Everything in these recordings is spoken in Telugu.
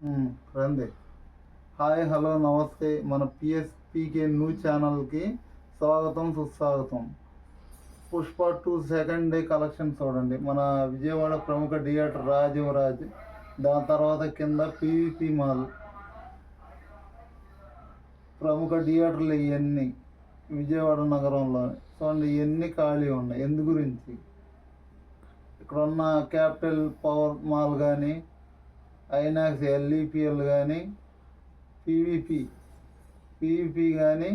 రండి. హాయ్, హలో, నమస్తే. మన పిఎస్పీకే న్యూస్ ఛానల్కి స్వాగతం, సుస్వాగతం. పుష్ప 2 సెకండ్ డే కలెక్షన్ చూడండి. మన విజయవాడ ప్రముఖ థియేటర్ రాజీవరాజ్, దాని తర్వాత కింద పీవీపీ మాల్, ప్రముఖ థియేటర్లు ఇవన్నీ విజయవాడ నగరంలో చూడండి. ఇవన్నీ ఖాళీ ఉన్నాయి. ఎందు గురించి ఇక్కడ ఉన్న క్యాపిటల్ పవర్ మాల్ కానీ, ఐనాక్స్, ఎల్ఈపిఎల్ కానీ, పీవీపీ కానీ,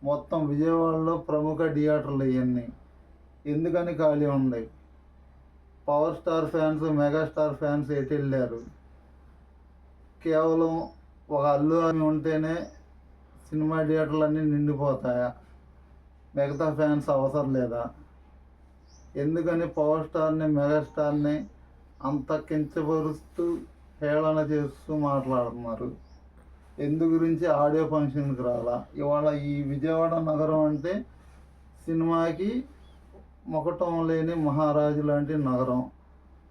మొత్తం విజయవాడలో ప్రముఖ థియేటర్లు ఇవన్నీ ఎందుకని ఖాళీ ఉన్నాయి? Power star fans, megastar fans ఎటు వెళ్ళారు? కేవలం ఒక అల్లు అని ఉంటేనే సినిమా థియేటర్లు అన్నీ నిండిపోతాయా? మిగతా ఫ్యాన్స్ అవసరం లేదా? ఎందుకని పవర్ స్టార్ని, మెగాస్టార్ని అంత కించపరుస్తూ హేళన చేస్తూ మాట్లాడుతున్నారు? ఎందు గురించి ఆడియో ఫంక్షన్కి రాలా? ఇవాళ ఈ విజయవాడ నగరం అంటే సినిమాకి మొకటం లేని మహారాజు లాంటి నగరం.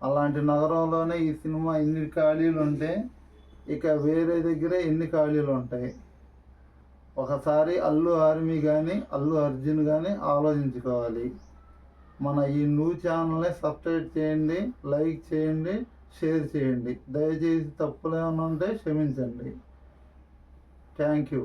అలాంటి నగరంలోనే ఈ సినిమా ఇన్ని ఖాళీలు ఉంటే ఇక వేరే దగ్గర ఎన్ని ఖాళీలు ఉంటాయి? ఒకసారి అల్లు ఆర్మీ కానీ, అల్లు అర్జున్ కానీ ఆలోచించుకోవాలి. మన ఈ న్యూస్ ఛానల్ని సబ్స్క్రైబ్ చేయండి, లైక్ చేయండి, షేర్ చేయండి. దయచేసి తప్పులు ఏమైనా ఉంటే క్షమించండి. Thank you.